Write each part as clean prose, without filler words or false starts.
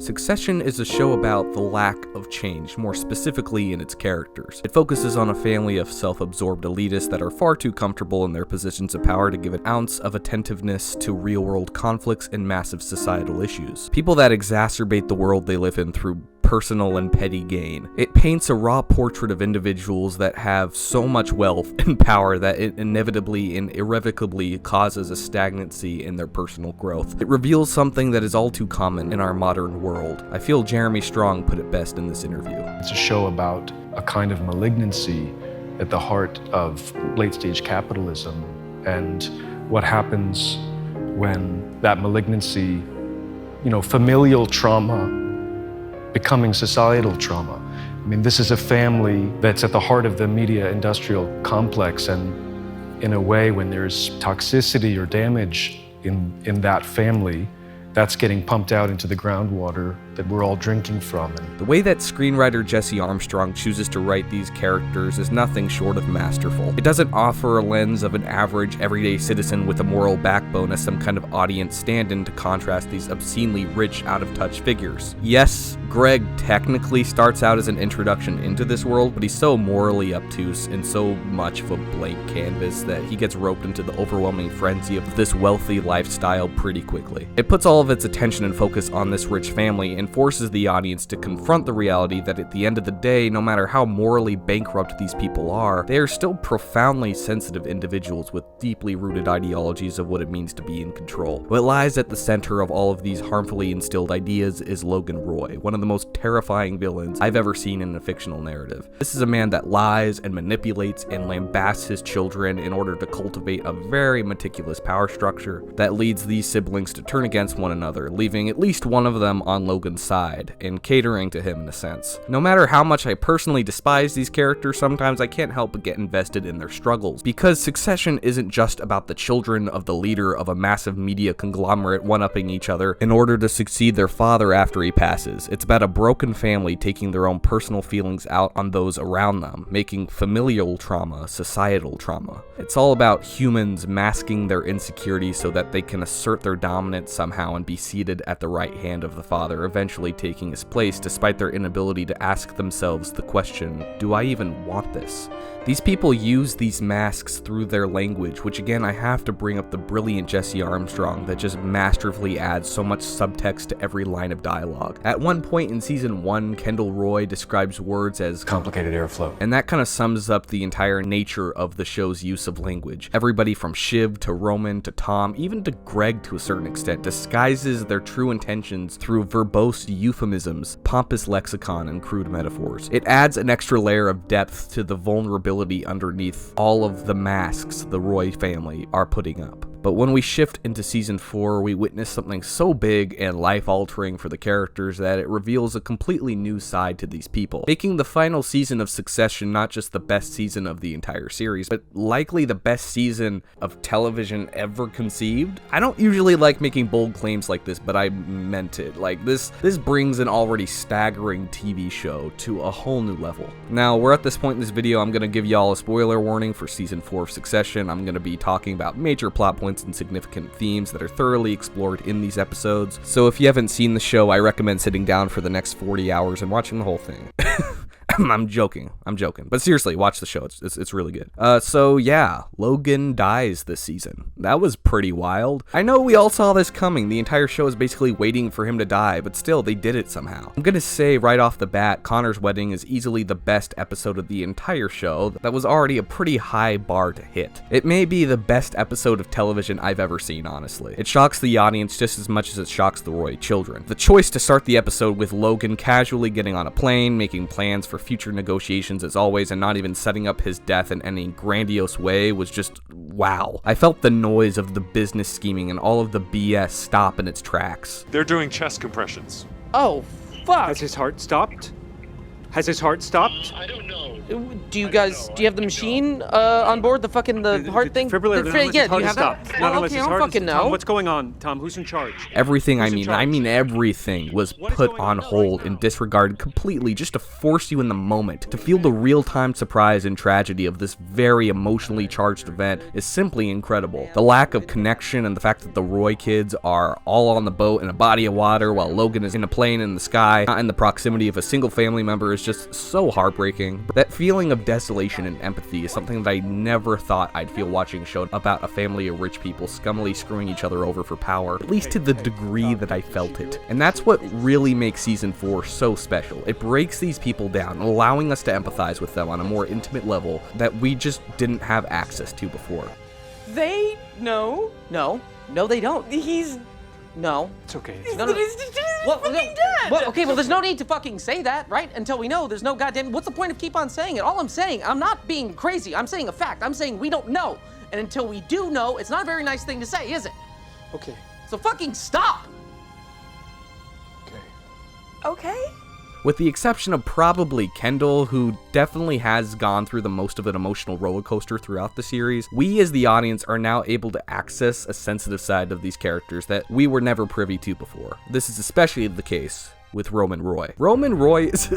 Succession is a show about the lack of change, more specifically in its characters. It focuses on a family of self-absorbed elitists that are far too comfortable in their positions of power to give an ounce of attentiveness to real-world conflicts and massive societal issues. People that exacerbate the world they live in through personal and petty gain. It paints a raw portrait of individuals that have so much wealth and power that it inevitably and irrevocably causes a stagnancy in their personal growth. It reveals something that is all too common in our modern world. I feel Jeremy Strong put it best in this interview. It's a show about a kind of malignancy at the heart of late-stage capitalism and what happens when that malignancy, familial trauma becoming societal trauma. I mean, this is a family that's at the heart of the media industrial complex, and in a way, when there's toxicity or damage in that family, that's getting pumped out into the groundwater that we're all drinking from. The way that screenwriter Jesse Armstrong chooses to write these characters is nothing short of masterful. It doesn't offer a lens of an average, everyday citizen with a moral backbone as some kind of audience stand-in to contrast these obscenely rich, out-of-touch figures. Yes, Greg technically starts out as an introduction into this world, but he's so morally obtuse and so much of a blank canvas that he gets roped into the overwhelming frenzy of this wealthy lifestyle pretty quickly. It puts all of its attention and focus on this rich family and forces the audience to confront the reality that at the end of the day, no matter how morally bankrupt these people are, they are still profoundly sensitive individuals with deeply rooted ideologies of what it means to be in control. What lies at the center of all of these harmfully instilled ideas is Logan Roy, one of the most terrifying villains I've ever seen in a fictional narrative. This is a man that lies and manipulates and lambasts his children in order to cultivate a very meticulous power structure that leads these siblings to turn against one another, leaving at least one of them on Logan's side and catering to him in a sense. No matter how much I personally despise these characters, sometimes I can't help but get invested in their struggles, because Succession isn't just about the children of the leader of a massive media conglomerate one-upping each other in order to succeed their father after he passes. It's about a broken family taking their own personal feelings out on those around them, making familial trauma societal trauma. It's all about humans masking their insecurities so that they can assert their dominance somehow and be seated at the right hand of the father, eventually taking his place despite their inability to ask themselves the question, do I even want this? These people use these masks through their language, which again I have to bring up the brilliant Jesse Armstrong that just masterfully adds so much subtext to every line of dialogue. At one point in season 1, Kendall Roy describes words as complicated airflow, and that kind of sums up the entire nature of the show's use of language. Everybody from Shiv to Roman to Tom, even to Greg to a certain extent, disguises their true intentions through verbose euphemisms, pompous lexicon, and crude metaphors. It adds an extra layer of depth to the vulnerability underneath all of the masks the Roy family are putting up. But when we shift into season 4, we witness something so big and life-altering for the characters that it reveals a completely new side to these people, making the final season of Succession not just the best season of the entire series, but likely the best season of television ever conceived. I don't usually like making bold claims like this, but I meant it. Like, this brings an already staggering TV show to a whole new level. Now, we're at this point in this video, I'm going to give y'all a spoiler warning for season 4 of Succession. I'm going to be talking about major plot points and significant themes that are thoroughly explored in these episodes. So if you haven't seen the show, I recommend sitting down for the next 40 hours and watching the whole thing. I'm joking. But seriously, watch the show. It's really good. So yeah, Logan dies this season. That was pretty wild. I know we all saw this coming. The entire show is basically waiting for him to die, but still, they did it somehow. I'm gonna say right off the bat, Connor's wedding is easily the best episode of the entire show. That was already a pretty high bar to hit. It may be the best episode of television I've ever seen, honestly. It shocks the audience just as much as it shocks the Roy children. The choice to start the episode with Logan casually getting on a plane, making plans for future negotiations as always, and not even setting up his death in any grandiose way was just wow. I felt the noise of the business scheming and all of the BS stop in its tracks. They're doing chest compressions. Oh, fuck! Has his heart stopped? Has his heart stopped? I don't know. Do you have the machine on board? The heart thing? Defibrillator. Yeah, do you have that? Well, okay, I don't fucking know. Tom, what's going on? Tom, who's in charge? Everything, Who's in charge? everything was What is put going on on hold right and now? disregarded completely just to force you in the moment. To feel the real-time surprise and tragedy of this very emotionally charged event is simply incredible. The lack of connection and the fact that the Roy kids are all on the boat in a body of water while Logan is in a plane in the sky, not in the proximity of a single family member, is just so heartbreaking. That feeling of desolation and empathy is something that I never thought I'd feel watching a show about a family of rich people scummily screwing each other over for power, at least to the degree that I felt it. And that's what really makes season 4 so special. It breaks these people down, allowing us to empathize with them on a more intimate level that we just didn't have access to before. No, they don't. No. It's okay. Okay, well, there's no need to fucking say that, right? Until we know there's no goddamn... What's the point of keep on saying it? All I'm saying, I'm not being crazy. I'm saying a fact. I'm saying we don't know. And until we do know, it's not a very nice thing to say, is it? Okay. So fucking stop! Okay. With the exception of probably Kendall, who definitely has gone through the most of an emotional roller coaster throughout the series, we as the audience are now able to access a sensitive side of these characters that we were never privy to before. This is especially the case with Roman Roy. Roman Roy is...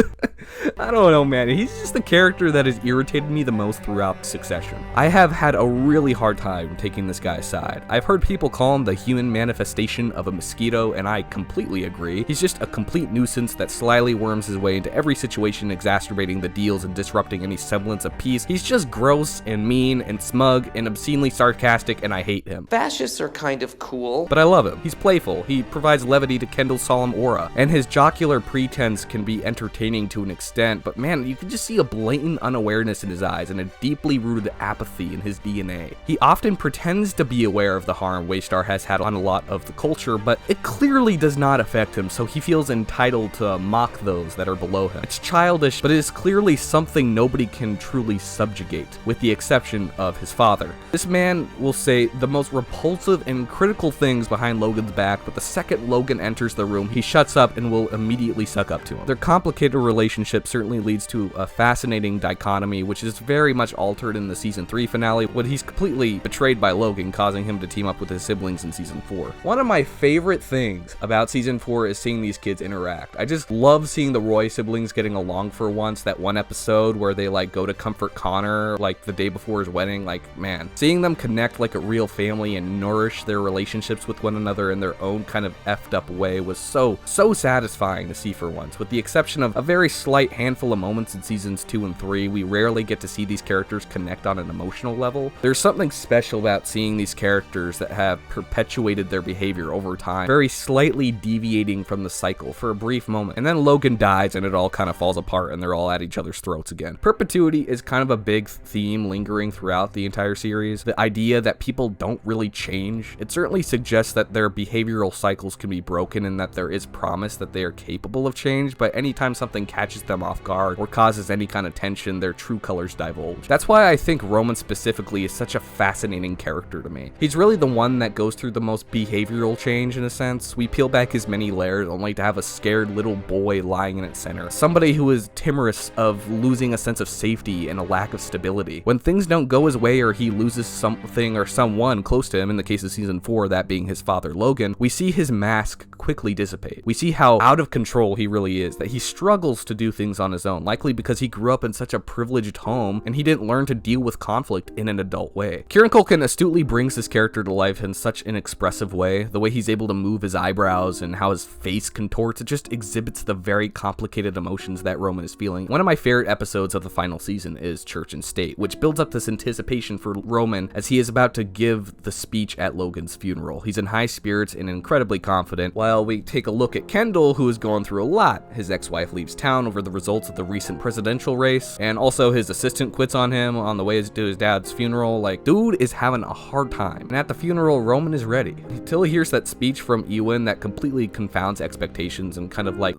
I don't know, man. He's just the character that has irritated me the most throughout Succession. I have had a really hard time taking this guy's side. I've heard people call him the human manifestation of a mosquito, and I completely agree. He's just a complete nuisance that slyly worms his way into every situation, exacerbating the deals and disrupting any semblance of peace. He's just gross and mean and smug and obscenely sarcastic, and I hate him. Fascists are kind of cool. But I love him. He's playful. He provides levity to Kendall's solemn aura, and his jocular pretense can be entertaining to an extent, but man, you can just see a blatant unawareness in his eyes and a deeply rooted apathy in his DNA. He often pretends to be aware of the harm Waystar has had on a lot of the culture, but it clearly does not affect him, so he feels entitled to mock those that are below him. It's childish, but it is clearly something nobody can truly subjugate, with the exception of his father. This man will say the most repulsive and critical things behind Logan's back, but the second Logan enters the room, he shuts up and will immediately suck up to him. Their complicated relationship certainly leads to a fascinating dichotomy, which is very much altered in the season 3 finale, when he's completely betrayed by Logan, causing him to team up with his siblings in season 4. One of my favorite things about season 4 is seeing these kids interact. I just love seeing the Roy siblings getting along for once. That one episode where they like go to comfort Connor like the day before his wedding, like, man, seeing them connect like a real family and nourish their relationships with one another in their own kind of effed up way was so satisfying to see for once. With the exception of a very slight handful of moments in seasons 2 and 3, we rarely get to see these characters connect on an emotional level. There's something special about seeing these characters that have perpetuated their behavior over time, very slightly deviating from the cycle for a brief moment, and then Logan dies and it all kind of falls apart and they're all at each other's throats again. Perpetuity is kind of a big theme lingering throughout the entire series. The idea that people don't really change. It certainly suggests that their behavioral cycles can be broken and that there is promise that they are capable of change, but anytime something catches them off guard or causes any kind of tension, their true colors divulge. That's why I think Roman specifically is such a fascinating character to me. He's really the one that goes through the most behavioral change in a sense. We peel back his many layers only to have a scared little boy lying in its center. Somebody who is timorous of losing a sense of safety and a lack of stability. When things don't go his way or he loses something or someone close to him, in the case of season 4, that being his father Logan, we see his mask quickly dissipate. We see how out of control he really is, that he struggles to do things on his own, likely because he grew up in such a privileged home and he didn't learn to deal with conflict in an adult way. Kieran Culkin astutely brings this character to life in such an expressive way. The way he's able to move his eyebrows and how his face contorts, it just exhibits the very complicated emotions that Roman is feeling. One of my favorite episodes of the final season is Church and State, which builds up this anticipation for Roman as he is about to give the speech at Logan's funeral. He's in high spirits and incredibly confident, while we take a look at Kendall, who is going through a lot. His ex-wife leaves town over the results of the recent presidential race, and also his assistant quits on him on the way to his dad's funeral. Like, dude is having a hard time. And at the funeral, Roman is ready. Until he hears that speech from Ewan that completely confounds expectations and kind of like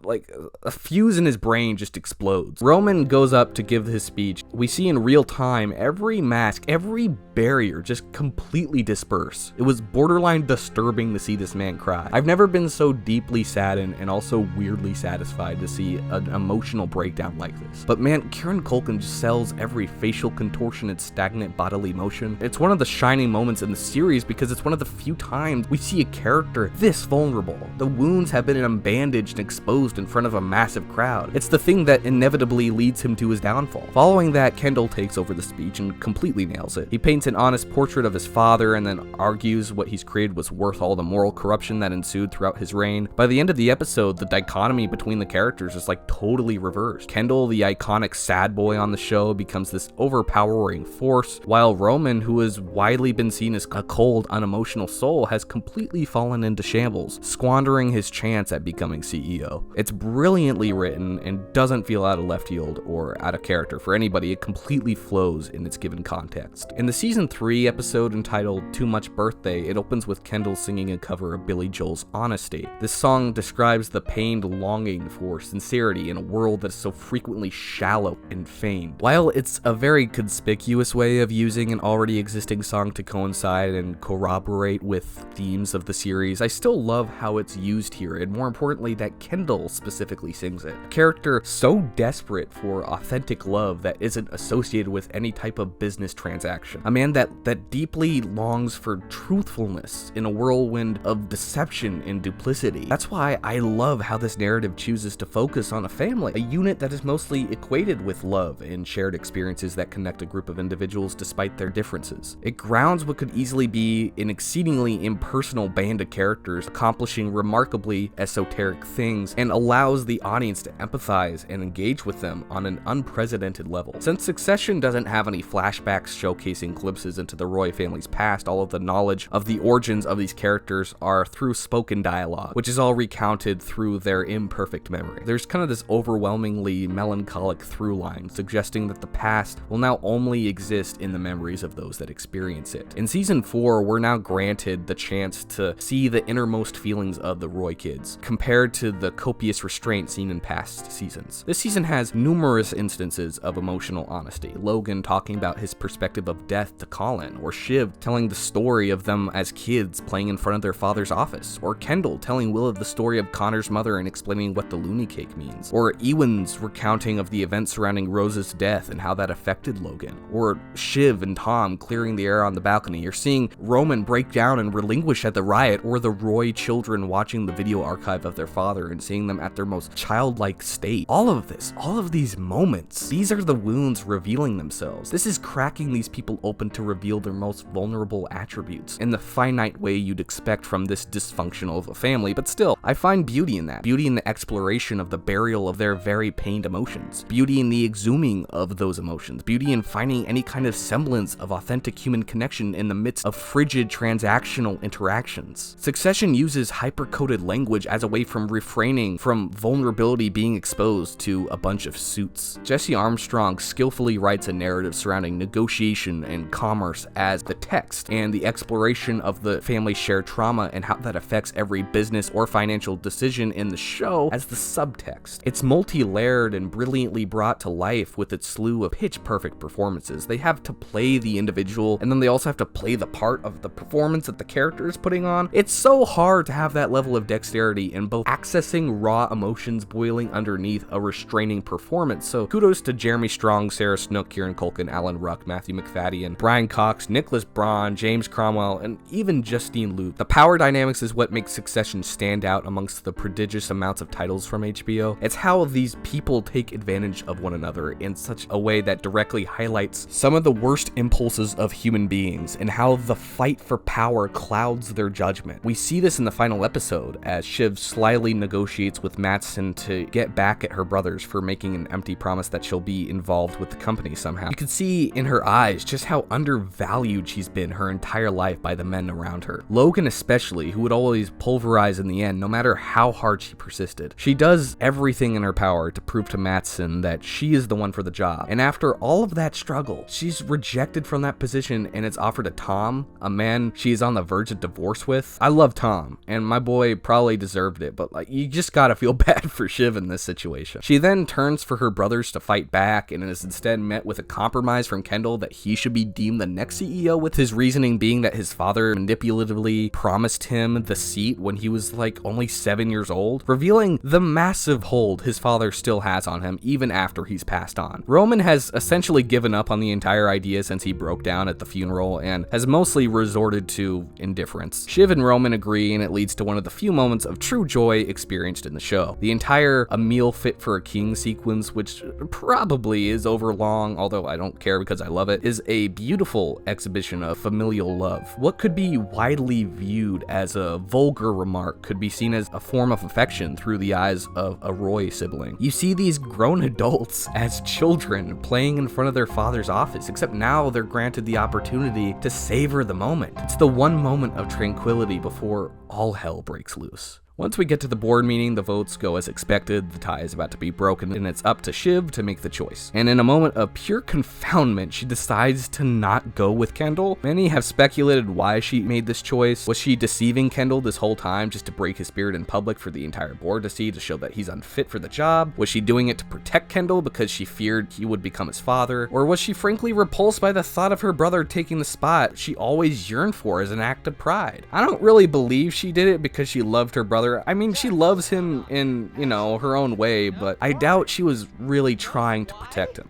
a fuse in his brain just explodes. Roman goes up to give his speech. We see in real time every mask, every barrier just completely disperse. It was borderline disturbing to see this man cry. I've never been so deeply saddened and also weirdly satisfied to see an emotion emotional breakdown like this. But man, Kieran Culkin just sells every facial contortion and stagnant bodily motion. It's one of the shining moments in the series because it's one of the few times we see a character this vulnerable. The wounds have been bandaged and exposed in front of a massive crowd. It's the thing that inevitably leads him to his downfall. Following that, Kendall takes over the speech and completely nails it. He paints an honest portrait of his father and then argues what he's created was worth all the moral corruption that ensued throughout his reign. By the end of the episode, the dichotomy between the characters is like totally reversed. Kendall, the iconic sad boy on the show, becomes this overpowering force, while Roman, who has widely been seen as a cold, unemotional soul, has completely fallen into shambles, squandering his chance at becoming CEO. It's brilliantly written and doesn't feel out of left field or out of character for anybody. It completely flows in its given context. In the season 3 episode entitled Too Much Birthday, it opens with Kendall singing a cover of Billy Joel's Honesty. This song describes the pained longing for sincerity in a world that is so frequently shallow and feigned. While it's a very conspicuous way of using an already existing song to coincide and corroborate with themes of the series, I still love how it's used here, and more importantly that Kendall specifically sings it. A character so desperate for authentic love that isn't associated with any type of business transaction. A man that deeply longs for truthfulness in a whirlwind of deception and duplicity. That's why I love how this narrative chooses to focus on a family, a unit that is mostly equated with love and shared experiences that connect a group of individuals despite their differences. It grounds what could easily be an exceedingly impersonal band of characters accomplishing remarkably esoteric things and allows the audience to empathize and engage with them on an unprecedented level. Since Succession doesn't have any flashbacks showcasing glimpses into the Roy family's past, all of the knowledge of the origins of these characters are through spoken dialogue, which is all recounted through their imperfect memory. There's kind of this overwhelmingly melancholic through line suggesting that the past will now only exist in the memories of those that experience it. In season 4, we're now granted the chance to see the innermost feelings of the Roy kids, compared to the copious restraint seen in past seasons. This season has numerous instances of emotional honesty. Logan talking about his perspective of death to Colin, or Shiv telling the story of them as kids playing in front of their father's office, or Kendall telling Will of the story of Connor's mother and explaining what the loony cake means, or Ewan's recounting of the events surrounding Rose's death and how that affected Logan, or Shiv and Tom clearing the air on the balcony. You're seeing Roman break down and relinquish at the riot, or the Roy children watching the video archive of their father and seeing them at their most childlike state. All of this, all of these moments, these are the wounds revealing themselves. This is cracking these people open to reveal their most vulnerable attributes in the finite way you'd expect from this dysfunctional of a family, but still, I find beauty in that. Beauty in the exploration of the burial of their very pained emotions. Beauty in the exhuming of those emotions. Beauty in finding any kind of semblance of authentic human connection in the midst of frigid transactional interactions. Succession uses hyper-coded language as a way from refraining from vulnerability being exposed to a bunch of suits. Jesse Armstrong skillfully writes a narrative surrounding negotiation and commerce as the text, and the exploration of the family's shared trauma and how that affects every business or financial decision in the show as the subtext. It's multi-layered and brilliantly brought to life with its slew of pitch-perfect performances. They have to play the individual, and then they also have to play the part of the performance that the character is putting on. It's so hard to have that level of dexterity in both accessing raw emotions boiling underneath a restraining performance. So kudos to Jeremy Strong, Sarah Snook, Kieran Culkin, Alan Ruck, Matthew McFadden, Brian Cox, Nicholas Braun, James Cromwell, and even Justine Luke. The power dynamics is what makes Succession stand out amongst the prodigious amounts of titles from HBO. It's how these people take advantage of one another in such a way that directly highlights some of the worst impulses of human beings and how the fight for power clouds their judgment. We see this in the final episode as Shiv slyly negotiates with Matsson to get back at her brothers for making an empty promise that she'll be involved with the company somehow. You can see in her eyes just how undervalued she's been her entire life by the men around her. Logan especially, who would always pulverize in the end no matter how hard she persisted. She does everything in her power to prove to Matsson that she is the one for the job. And after all of that struggle, she's rejected from that position and it's offered to Tom, a man she is on the verge of divorce with. I love Tom, and my boy probably deserved it, but like, you just gotta feel bad for Shiv in this situation. She then turns for her brothers to fight back and is instead met with a compromise from Kendall that he should be deemed the next CEO, with his reasoning being that his father manipulatively promised him the seat when he was like only 7 years old, revealing the massive hold his father father still has on him even after he's passed on. Roman has essentially given up on the entire idea since he broke down at the funeral and has mostly resorted to indifference. Shiv and Roman agree, and it leads to one of the few moments of true joy experienced in the show. The entire "a meal fit for a king" sequence, which probably is overlong, although I don't care because I love it, is a beautiful exhibition of familial love. What could be widely viewed as a vulgar remark could be seen as a form of affection through the eyes of a Roy sibling. You see these grown adults as children playing in front of their father's office, except now they're granted the opportunity to savor the moment. It's the one moment of tranquility before all hell breaks loose. Once we get to the board meeting, the votes go as expected. The tie is about to be broken, and it's up to Shiv to make the choice. And in a moment of pure confoundment, she decides to not go with Kendall. Many have speculated why she made this choice. Was she deceiving Kendall this whole time just to break his spirit in public for the entire board to see, to show that he's unfit for the job? Was she doing it to protect Kendall because she feared he would become his father? Or was she frankly repulsed by the thought of her brother taking the spot she always yearned for as an act of pride? I don't really believe she did it because she loved her brother. I mean, she loves him in, her own way, but I doubt she was really trying to protect him.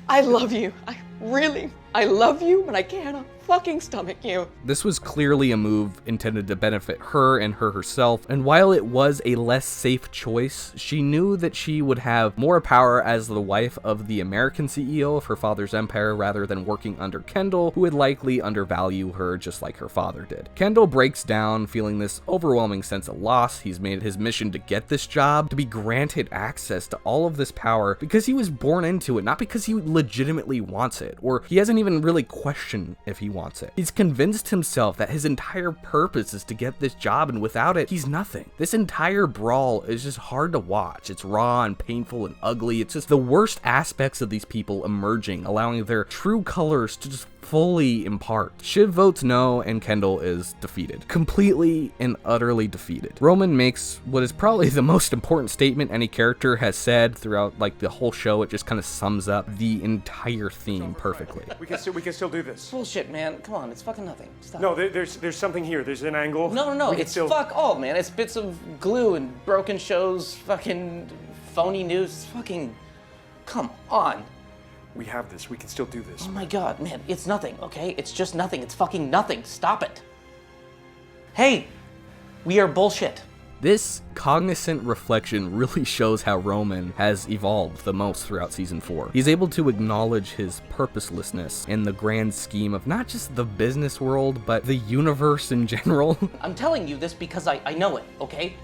I love you. I love you, but I can't fucking stomach you. This was clearly a move intended to benefit her and her herself, and while it was a less safe choice, she knew that she would have more power as the wife of the American CEO of her father's empire rather than working under Kendall, who would likely undervalue her just like her father did. Kendall breaks down, feeling this overwhelming sense of loss. He's made it his mission to get this job, to be granted access to all of this power because he was born into it, not because he legitimately wants it, or he hasn't even really questioned if he wants it. He's convinced himself that his entire purpose is to get this job, and without it, he's nothing. This entire brawl is just hard to watch. It's raw and painful and ugly. It's just the worst aspects of these people emerging, allowing their true colors to just fully impart. Shiv votes no, and Kendall is defeated. Completely and utterly defeated. Roman makes what is probably the most important statement any character has said throughout the whole show. It just kind of sums up the entire theme perfectly. We can still do this. Bullshit, man. Come on, it's fucking nothing. Stop. No, there's something here. There's an angle. No. We can It's still... fuck all, man. It's bits of glue and broken shows, fucking phony news. Fucking, come on. We have this. We can still do this. Oh my god, man, it's nothing, okay? It's just nothing. It's fucking nothing. Stop it. Hey, we are bullshit. This cognizant reflection really shows how Roman has evolved the most throughout season 4. He's able to acknowledge his purposelessness in the grand scheme of not just the business world, but the universe in general. I'm telling you this because I know it, okay?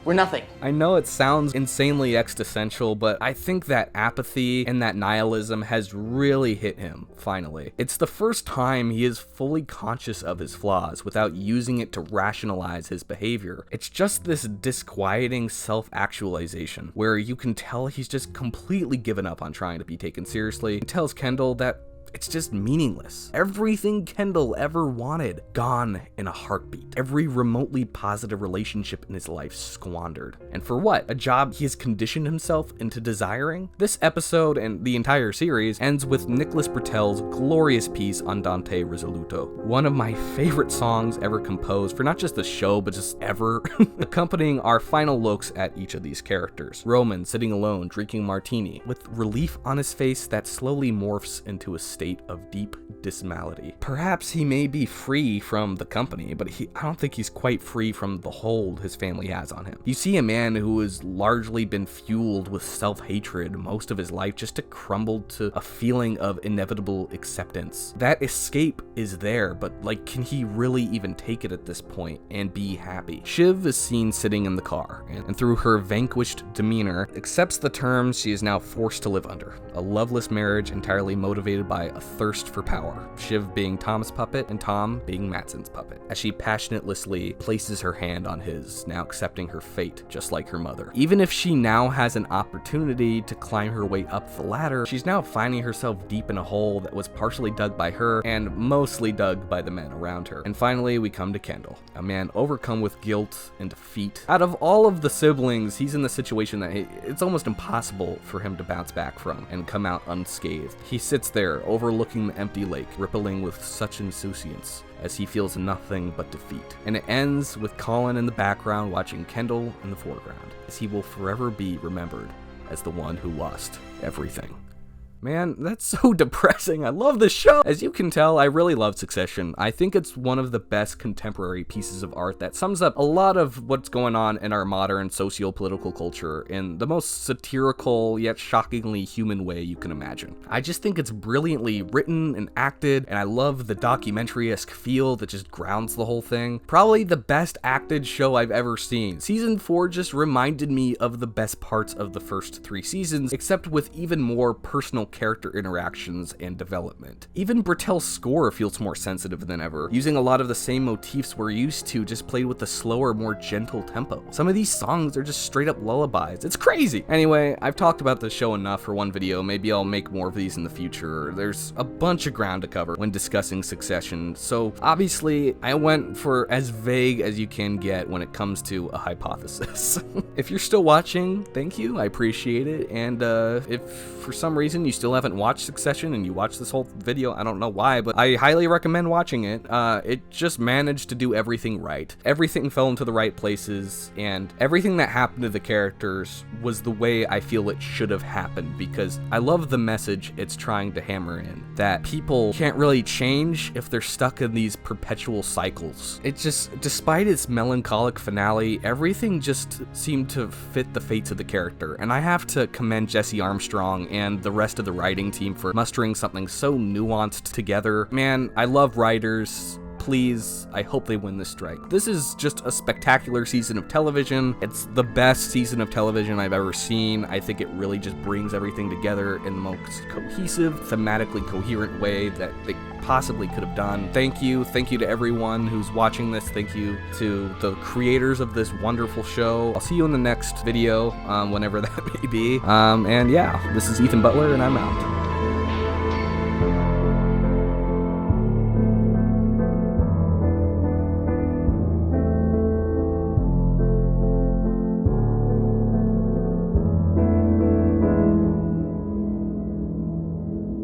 We're nothing. I know it sounds insanely existential, but I think that apathy and that nihilism has really hit him, finally. It's the first time he is fully conscious of his flaws without using it to rationalize his behavior. It's just this disquieting self-actualization, where you can tell he's just completely given up on trying to be taken seriously. He tells Kendall that it's just meaningless. Everything Kendall ever wanted, gone in a heartbeat. Every remotely positive relationship in his life squandered. And for what? A job he has conditioned himself into desiring? This episode and the entire series ends with Nicholas Britell's glorious piece Andante Risoluto, one of my favorite songs ever composed for not just the show, but just ever, accompanying our final looks at each of these characters. Roman sitting alone, drinking martini, with relief on his face that slowly morphs into a state of deep dismality. Perhaps he may be free from the company, but I don't think he's quite free from the hold his family has on him. You see a man who has largely been fueled with self-hatred most of his life just to crumble to a feeling of inevitable acceptance. That escape is there, but can he really even take it at this point and be happy? Shiv is seen sitting in the car, and through her vanquished demeanor, accepts the terms she is now forced to live under. A loveless marriage entirely motivated by a thirst for power, Shiv being Tom's puppet and Tom being Matsson's puppet, as she passionately places her hand on his, now accepting her fate just like her mother. Even if she now has an opportunity to climb her way up the ladder, she's now finding herself deep in a hole that was partially dug by her and mostly dug by the men around her. And finally, we come to Kendall, a man overcome with guilt and defeat. Out of all of the siblings, he's in the situation that it's almost impossible for him to bounce back from and come out unscathed. He sits there, overlooking the empty lake, rippling with such insouciance as he feels nothing but defeat. And it ends with Colin in the background watching Kendall in the foreground, as he will forever be remembered as the one who lost everything. Man, that's so depressing. I love this show. As you can tell, I really love Succession. I think it's one of the best contemporary pieces of art that sums up a lot of what's going on in our modern socio-political culture in the most satirical yet shockingly human way you can imagine. I just think it's brilliantly written and acted, and I love the documentary-esque feel that just grounds the whole thing. Probably the best acted show I've ever seen. Season 4 just reminded me of the best parts of the first 3 seasons, except with even more personal character interactions and development. Even Bertel's score feels more sensitive than ever, using a lot of the same motifs we're used to, just played with a slower, more gentle tempo. Some of these songs are just straight up lullabies. It's crazy! Anyway, I've talked about this show enough for one video. Maybe I'll make more of these in the future. There's a bunch of ground to cover when discussing Succession, so obviously I went for as vague as you can get when it comes to a hypothesis. If you're still watching, thank you, I appreciate it, and if for some reason you still haven't watched Succession and you watched this whole video, I don't know why, but I highly recommend watching it. It just managed to do everything right. Everything fell into the right places, and everything that happened to the characters was the way I feel it should have happened, because I love the message it's trying to hammer in, that people can't really change if they're stuck in these perpetual cycles. It just, despite its melancholic finale, everything just seemed to fit the fates of the character, and I have to commend Jesse Armstrong and the rest of the writing team for mustering something so nuanced together. Man, I love writers. Please, I hope they win this strike. This is just a spectacular season of television. It's the best season of television I've ever seen. I think it really just brings everything together in the most cohesive, thematically coherent way that they possibly could have done. Thank you to everyone who's watching this. Thank you to the creators of this wonderful show. I'll see you in the next video, whenever that may be. And yeah, this is Ethan Butler, and I'm out.